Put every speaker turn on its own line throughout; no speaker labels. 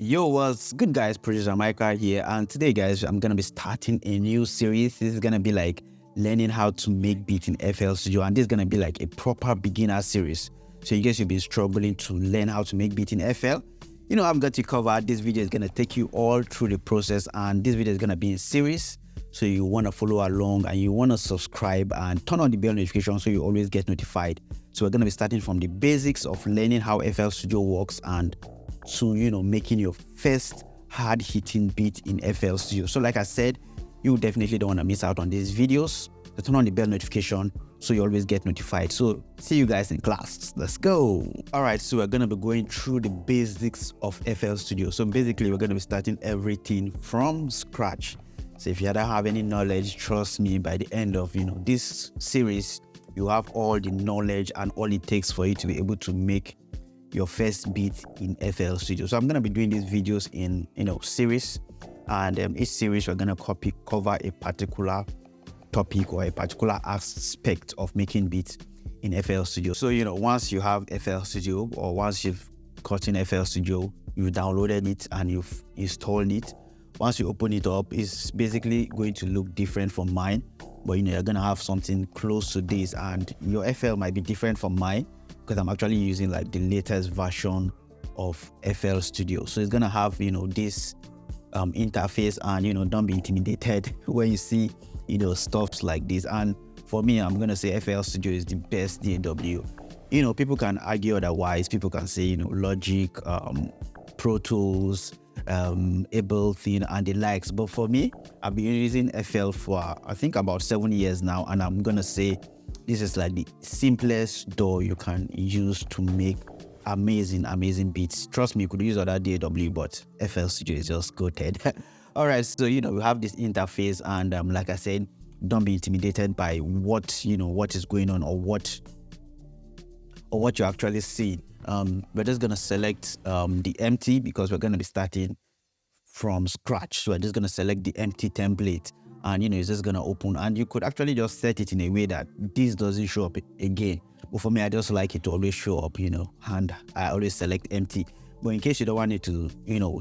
Yo, what's good, guys? Producer Micah here, and today, guys, I'm gonna be starting a new series. This is gonna be like learning how to make beats in FL Studio, and this is gonna be like a proper beginner series. So in case you've been struggling to learn how to make beats in FL, I've got you covered. This video is gonna take you all through the process, and this video is gonna be in series. So you wanna follow along and you wanna subscribe and turn on the bell notification so you always get notified. So we're gonna be starting from the basics of learning how FL Studio works and to making your first hard-hitting beat in FL Studio. So like I said, you definitely don't want to miss out on these videos. So turn on the bell notification so you always get notified. So see you guys in class. Let's go. All right, so we're going to be going through the basics of FL Studio. So basically we're going to be starting everything from scratch. So if you don't have any knowledge, trust me, by the end of this series, you have all the knowledge and all it takes for you to be able to make your first beat in FL Studio. So I'm going to be doing these videos in series, and each series we're going to cover a particular topic or a particular aspect of making beats in FL Studio. So once you have FL Studio, or once you've gotten FL Studio, you've downloaded it and you've installed it. Once you open it up, it's basically going to look different from mine, but you're going to have something close to this, and your FL might be different from mine because I'm actually using like the latest version of FL Studio. So it's gonna have this interface, and don't be intimidated when you see stuff like this. And for me, I'm gonna say FL Studio is the best DAW. People can argue otherwise. People can say Logic, Pro Tools, Ableton and the likes, but for me, I've been using FL for I think about 7 years now, and I'm gonna say this is like the simplest DAW you can use to make amazing beats. Trust me, you could use other DAW, but FL Studio is just goated. All right, so we have this interface, and like I said, don't be intimidated by what is going on or what you're actually seeing. We're just gonna select the empty because we're gonna be starting from scratch. So we're just gonna select the empty template, and it's just gonna open, and you could actually just set it in a way that this doesn't show up again. But for me, I just like it to always show up, and I always select empty. But in case you don't want it to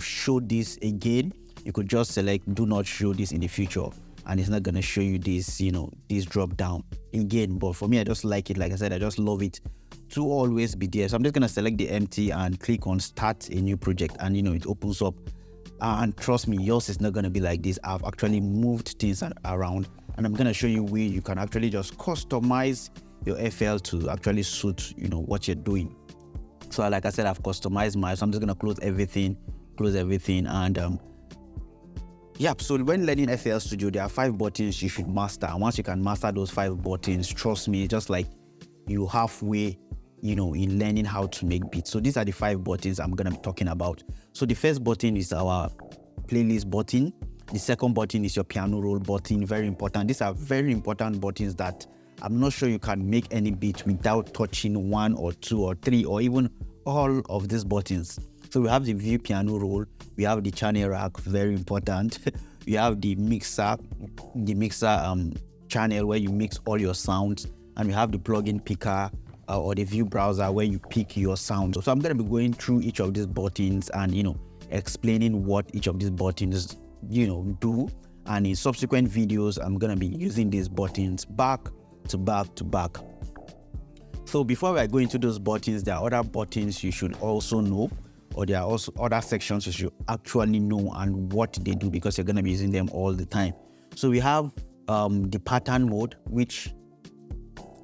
show this again, you could just select do not show this in the future, and it's not gonna show you this this drop down again. But for me, I just like it. Like I said, I just love it to always be there. So I'm just gonna select the empty and click on start a new project, and it opens up. And trust me, yours is not gonna be like this. I've actually moved things around, and I'm gonna show you where you can actually just customize your FL to actually suit what you're doing. So like I said, I've customized mine, so I'm just gonna close everything, and so when learning FL Studio, there are 5 buttons you should master, and once you can master those 5 buttons, trust me, just like you halfway in learning how to make beats. So these are the 5 buttons I'm gonna be talking about. So the first button is our playlist button. The second button is your piano roll button. Very important. These are very important buttons that I'm not sure you can make any beat without touching 1 or 2 or 3 or even all of these buttons. So we have the view piano roll, we have the channel rack, very important. We have the mixer channel where you mix all your sounds, and we have the plugin picker or the view browser where you pick your sound. So I'm going to be going through each of these buttons and explaining what each of these buttons do, and in subsequent videos I'm going to be using these buttons back to back. So before I go into those buttons, there are other buttons you should also know, or there are also other sections you should actually know and what they do, because you're going to be using them all the time. So we have the pattern mode, which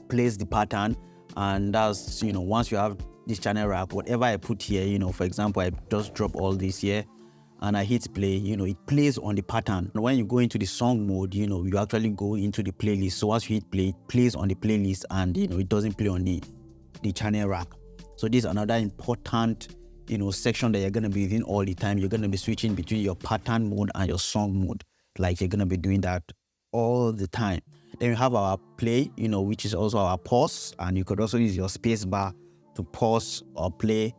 plays the pattern, and that's once you have this channel rack, whatever I put here, for example, I just drop all this here and I hit play, it plays on the pattern. And when you go into the song mode, you actually go into the playlist. So once you hit play, it plays on the playlist, and it doesn't play on the channel rack. So this is another important section that you're going to be using all the time. You're going to be switching between your pattern mode and your song mode, like you're going to be doing that all the time. Then we have our play, which is also our pause, and you could also use your space bar to pause or play.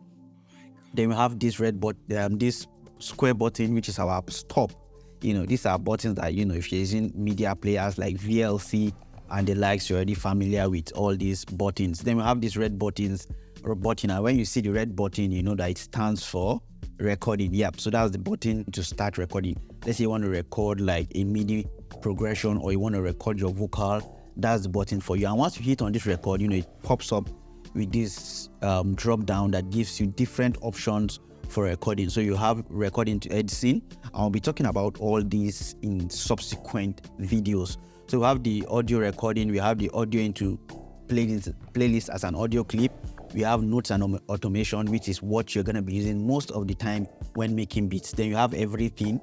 Then we have this this square button, which is our stop. These are buttons that if you're using media players like VLC and the likes, you're already familiar with all these buttons. Then we have these red button, and when you see the red button, you know that it stands for recording. Yep, so that's the button to start recording. Let's say you want to record like a MIDI progression, or you want to record your vocal, that's the button for you. And once you hit on this record, it pops up with this drop down that gives you different options for recording. So you have recording to editing. I'll be talking about all these in subsequent videos. So we have the audio recording, we have the audio into playlist as an audio clip, we have notes and automation, which is what you're going to be using most of the time when making beats. Then you have everything.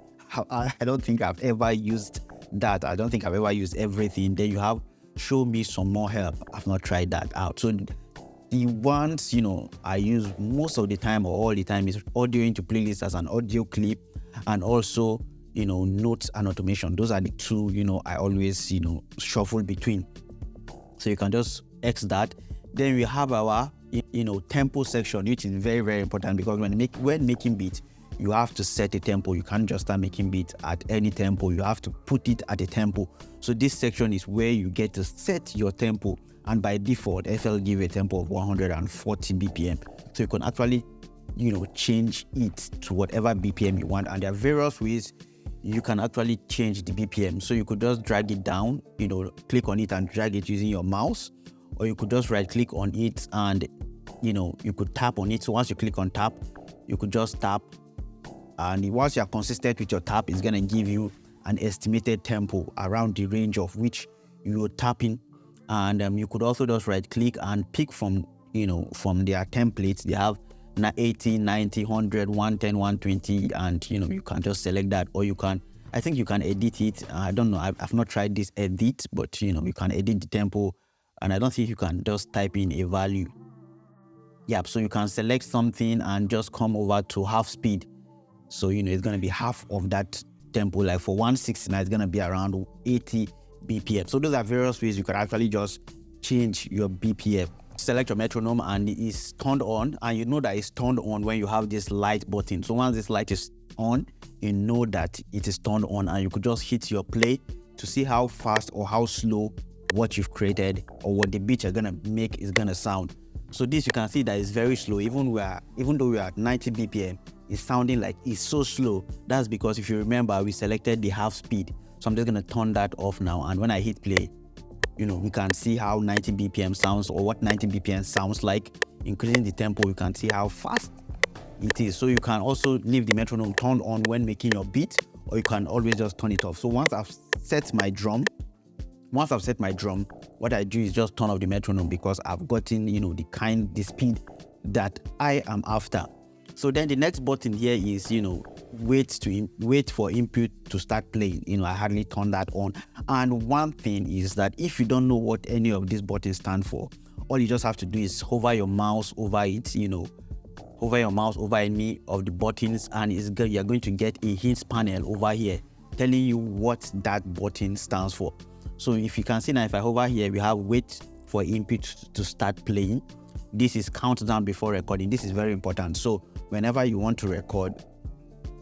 I don't think I've ever used that. I don't think I've ever used everything. Then you have show me some more help. I've not tried that out. So the ones I use most of the time or all the time is audio into playlist as an audio clip, and also notes and automation. Those are the two I always shuffle between. So you can just X that. Then we have our tempo section, which is very, very important, because when making beats, you have to set a tempo. You can't just start making beats at any tempo. You have to put it at a tempo. So this section is where you get to set your tempo, and by default FL give a tempo of 140 BPM. So you can actually change it to whatever BPM you want, and there are various ways you can actually change the BPM. So you could just drag it down, click on it and drag it using your mouse, or you could just right click on it and you could tap on it. So once you click on tap, you could just tap, and once you are consistent with your tap, it's going to give you an estimated tempo around the range of which you're tapping. And you could also just right click and pick from their templates. They have 80, 90, 100, 110, 120, and you can just select that, or I think you can edit it. I don't know, I've not tried this edit, but you can edit the tempo, and I don't think you can just type in a value. Yeah, so you can select something and just come over to half speed. So it's going to be half of that tempo. Like for 169, it's going to be around 80 BPM. So those are various ways you can actually just change your BPM. Select your metronome and it is turned on, and you know that it's turned on when you have this light button. So once this light is on, you know that it is turned on, and you could just hit your play to see how fast or how slow what you've created or what the beat you're gonna make is gonna sound. So this, you can see that it's very slow. Even though we are at 90 BPM, it's sounding like it's so slow. That's because, if you remember, we selected the half speed. So I'm just gonna turn that off now, and when I hit play, we can see how 90 BPM sounds, or what 90 BPM sounds like. Increasing the tempo, you can see how fast it is. So you can also leave the metronome turned on when making your beat, or you can always just turn it off. So once I've set my drum, what I do is just turn off the metronome, because I've gotten the speed that I am after. So then the next button here is wait for input to start playing. I hardly turn that on. And one thing is that if you don't know what any of these buttons stand for, all you just have to do is hover your mouse over it. Hover your mouse over any of the buttons, and you're going to get a hint panel over here telling you what that button stands for. So if you can see now, if I hover here, we have wait for input to start playing. This is countdown before recording. This is very important. So whenever you want to record,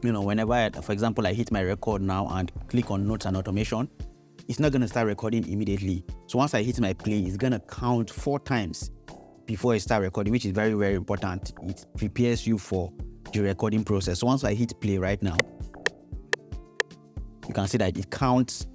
for example, I hit my record now and click on notes and automation, it's not going to start recording immediately. So once I hit my play, it's going to count 4 times before it starts recording, which is very, very important. It prepares you for the recording process. So once I hit play right now, you can see that it counts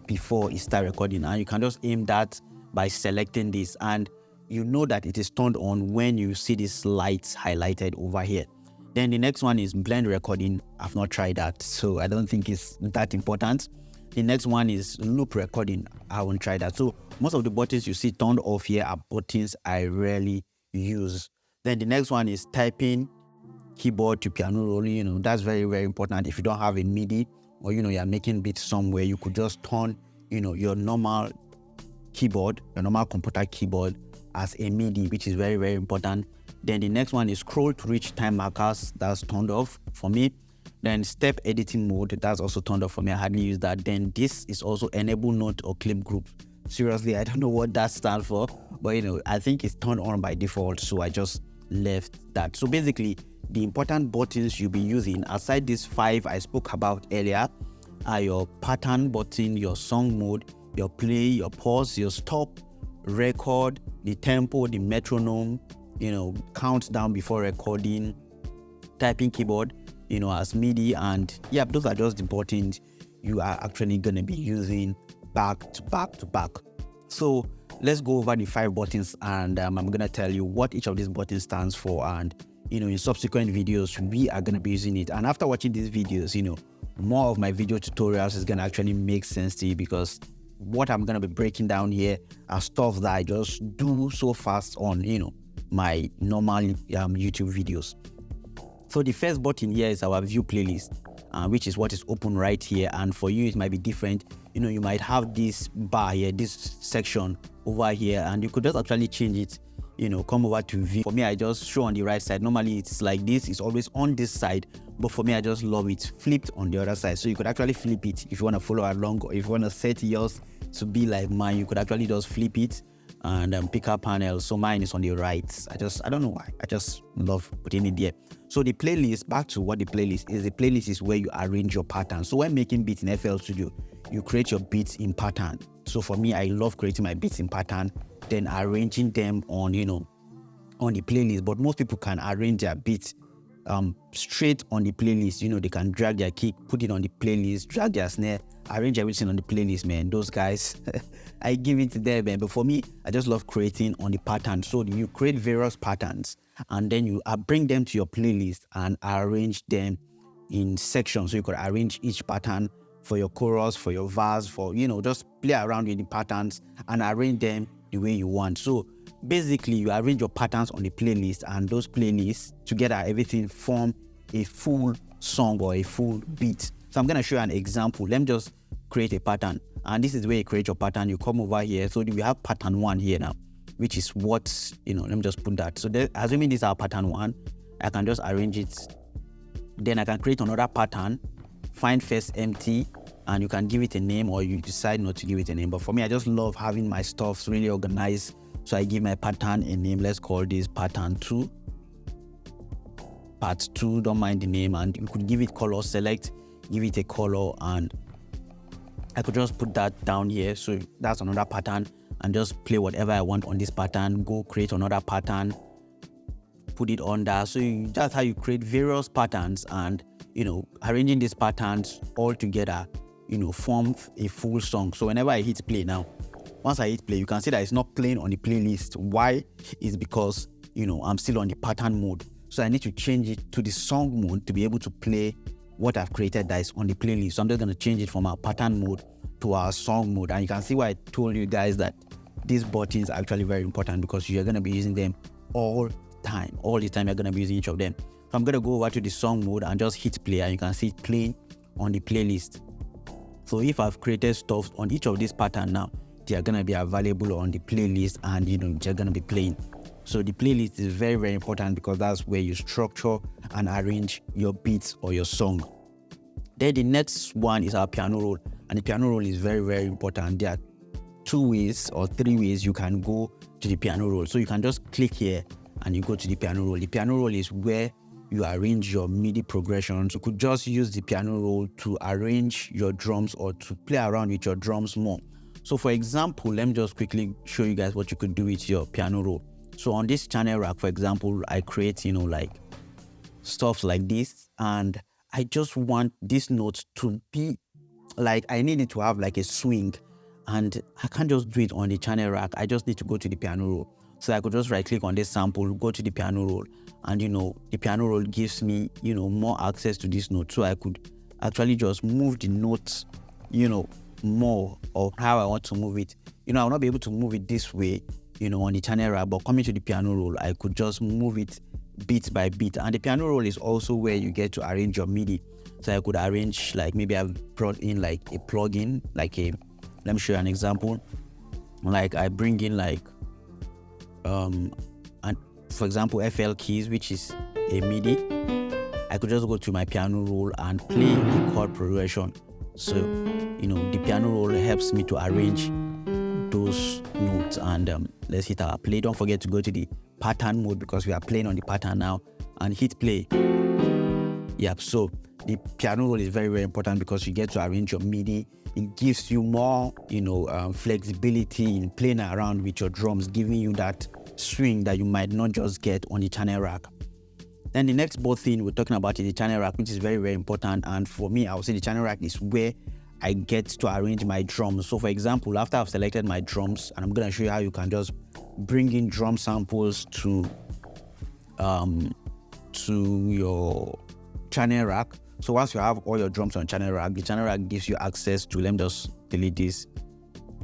before it starts recording, and you can just aim that by selecting this, and you know that it is turned on when you see these lights highlighted over here. Then the next one is blend recording. I've not tried that, so I don't think it's that important. The next one is loop recording. I won't try that. So most of the buttons you see turned off here are buttons I rarely use. Then the next one is typing keyboard to piano roll. That's very, very important. If you don't have a MIDI, or you're making beats somewhere, you could just turn your normal keyboard, your normal computer keyboard, as a MIDI, which is very, very important. Then the next one is scroll to reach time markers. That's turned off for me. Then step editing mode, that's also turned off for me. I hardly use that. Then this is also enable note or clip group. Seriously, I don't know what that stands for, but I think it's turned on by default, so I just left that. So basically, the important buttons you'll be using, aside these 5 I spoke about earlier, are your pattern button, your song mode, your play, your pause, your stop, record, the tempo, the metronome, countdown before recording, typing keyboard, as MIDI. And yeah, those are just the buttons you are actually going to be using back to back to back. So let's go over the 5 buttons, and I'm going to tell you what each of these buttons stands for. And in subsequent videos, we are going to be using it. And after watching these videos, more of my video tutorials is going to actually make sense to you, because what I'm going to be breaking down here are stuff that I just do so fast on, my normal YouTube videos. So the first button here is our view playlist, which is what is open right here. And for you, it might be different. You might have this bar here, this section over here, and you could just actually change it, come over to view. For me, I just show on the right side. Normally it's like this, it's always on this side, but for me, I just love it flipped on the other side. So you could actually flip it if you want to follow along, or if you want to set yours to be like mine, you could actually just flip it and pick up panel. So mine is on the right. I don't know why, I just love putting it there. So the playlist, back to what the playlist is where you arrange your pattern. So when making beats in FL Studio, you create your beats in pattern. So for me, I love creating my beats in pattern, then arranging them on on the playlist. But most people can arrange their beats straight on the playlist. They can drag their kick, put it on the playlist, drag their snare, arrange everything on the playlist, man. Those guys, I give it to them, man. But for me, I just love creating on the pattern. So you create various patterns, and then you bring them to your playlist and arrange them in sections. So you could arrange each pattern for your chorus, for your verse, for just play around with the patterns and arrange them the way you want. So basically, you arrange your patterns on the playlist, and those playlists together, everything form a full song or a full beat. So I'm going to show you an example. Let me just create a pattern, and this is where you create your pattern. You come over here. So we have pattern 1 here now, which is what, let me just put that. So assuming this is our pattern 1, I can just arrange it. Then I can create another pattern, find first empty, and you can give it a name, or you decide not to give it a name. But for me, I just love having my stuff really organized. So I give my pattern a name. Let's call this pattern 2. Part 2, don't mind the name. And you could give it color, select, give it a color, and I could just put that down here. So that's another pattern, and just play whatever I want on this pattern. Go create another pattern, put it on there. So that's how you create various patterns, and arranging these patterns all together, form a full song. So whenever I hit play now, once I hit play, you can see that it's not playing on the playlist. Why? Is because I'm still on the pattern mode. So I need to change it to the song mode to be able to play what I've created that is on the playlist. So I'm just going to change it from our pattern mode to our song mode. And you can see why I told you guys that these buttons are actually very important, because you're going to be using them all the time you're going to be using each of them. So I'm going to go over to the song mode and just hit play, and you can see it playing on the playlist. So if I've created stuff on each of these patterns now, they are going to be available on the playlist, and they're going to be playing. So the playlist is very, very important, because that's where you structure and arrange your beats or your song. Then the next one is our piano roll, and the piano roll is very, very important. There are 2 ways or 3 ways you can go to the piano roll. So you can just click here and you go to the piano roll. The piano roll is where you arrange your MIDI progressions. You could just use the piano roll to arrange your drums or to play around with your drums more. So for example, let me just quickly show you guys what you could do with your piano roll. So on this channel rack, for example, I create, like stuff like this, and I just want this note to be like, I need it to have like a swing, and I can't just do it on the channel rack. I just need to go to the piano roll. So I could just right click on this sample, go to the piano roll, and the piano roll gives me, more access to this note. So I could actually just move the notes, more of how I want to move it. I will not be able to move it this way, on the channel rack, but coming to the piano roll, I could just move it beat by beat. And the piano roll is also where you get to arrange your MIDI. So I could arrange, like, maybe I've brought in like a plugin, let me show you an example. Like I bring in like, and for example, FL keys, which is a MIDI. I could just go to my piano roll and play the chord progression. So, the piano roll helps me to arrange those notes. And let's hit our play. Don't forget to go to the pattern mode, because we are playing on the pattern now, and hit play. Yep. So the piano roll is very, very important, because you get to arrange your MIDI. It gives you more, flexibility in playing around with your drums, giving you that swing that you might not just get on the channel rack. Then the next board thing we're talking about is the channel rack, which is very, very important. And for me, I would say the channel rack is where I get to arrange my drums. So for example, after I've selected my drums, and I'm going to show you how you can just bring in drum samples to your channel rack. So once you have all your drums on channel rack, the channel rack gives you access to, let me just delete this,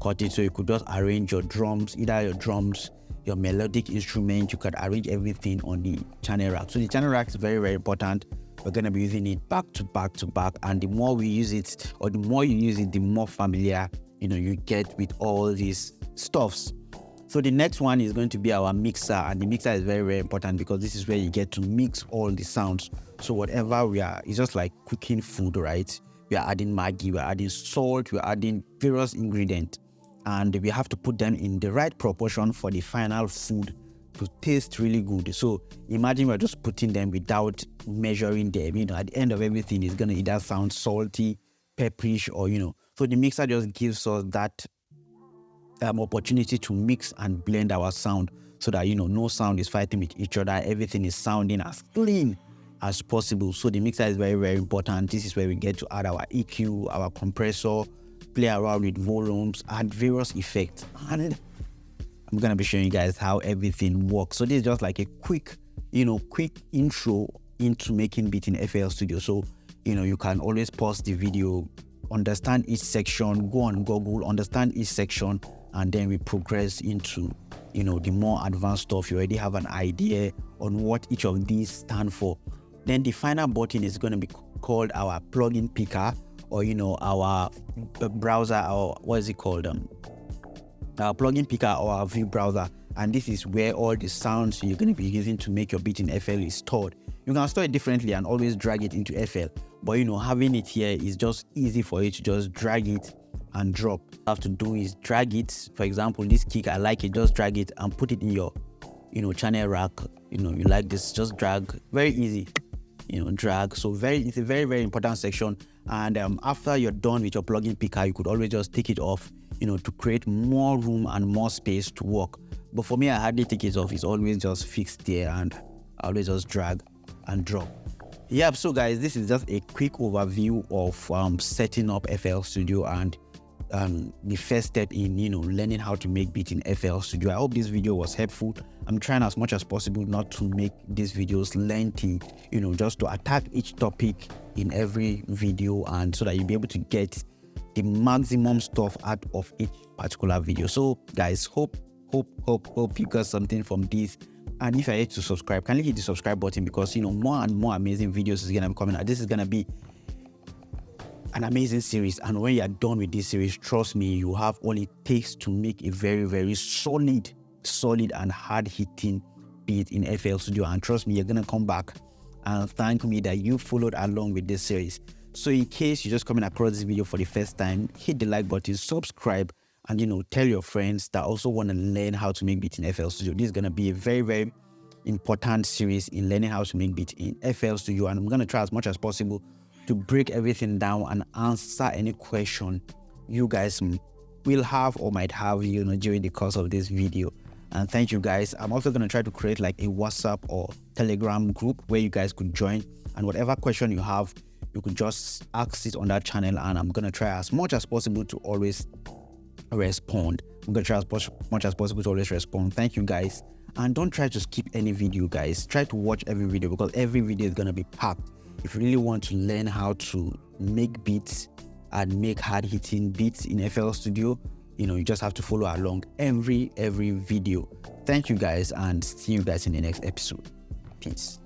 cut it, so you could just arrange your drums, either your drums, your melodic instrument. You could arrange everything on the channel rack. So the channel rack is very, very important. We're going to be using it back to back to back, and the more we use it, or the more you use it, the more familiar you get with all these stuffs. So the next one is going to be our mixer, and the mixer is very, very important because this is where you get to mix all the sounds. So whatever it's just like cooking food, right? We are adding Maggi, we're adding salt, we're adding various ingredients, and we have to put them in the right proportion for the final food to taste really good. So imagine we're just putting them without measuring them. At the end of everything, it's gonna either sound salty, pepperish, or So the mixer just gives us that opportunity to mix and blend our sound, so that no sound is fighting with each other. Everything is sounding as clean as possible. So the mixer is very, very important. This is where we get to add our EQ, our compressor, play around with volumes, add various effects, and I'm gonna be showing you guys how everything works. So this is just like a quick intro into making beat in FL Studio. So you can always pause the video, understand each section, go on Google, understand each section, and then we progress into the more advanced stuff. You already have an idea on what each of these stand for. Then the final button is going to be called our plugin picker, or our browser, or what is it called, our plugin picker or our view browser. And this is where all the sounds you're going to be using to make your beat in FL is stored. You can store it differently and always drag it into FL, but having it here is just easy for you to just drag it and drop. All you have to do is drag it. For example, this kick, I like it, just drag it and put it in your channel rack. You like this, just drag, very easy, drag. So it's a very, very important section. And after you're done with your plugin picker, you could always just take it off, to create more room and more space to work. But for me, I hardly take it off. It's always just fixed there, and I always just drag and drop. Yeah, so guys, this is just a quick overview of setting up FL Studio and the first step in learning how to make beat in FL Studio. I hope this video was helpful. I'm trying as much as possible not to make these videos lengthy, just to attack each topic in every video, and so that you'll be able to get the maximum stuff out of each particular video. So guys, hope you got something from this. And if you're yet to subscribe, kindly hit the subscribe button, because more and more amazing videos is gonna be coming out. This is gonna be an amazing series, and when you're done with this series, trust me, you have all it takes to make a very, very solid and hard-hitting beat in FL Studio. And trust me, you're gonna come back and thank me that you followed along with this series. So in case you're just coming across this video for the first time, hit the like button, subscribe, and tell your friends that also want to learn how to make beat in FL Studio. This is going to be a very, very important series in learning how to make beat in FL Studio, and I'm going to try as much as possible to break everything down and answer any question you guys will have or might have during the course of this video. And thank you guys. I'm also going to try to create like a WhatsApp or Telegram group where you guys could join, and whatever question you have, you could just ask it on that channel, and I'm going to try as much as possible to always respond. I'm going to try as much as possible to always respond. Thank you guys, and don't try to skip any video, guys. Try to watch every video, because every video is going to be packed. If you really want to learn how to make beats and make hard-hitting beats in FL Studio, you just have to follow along every video. Thank you guys, and see you guys in the next episode. Peace.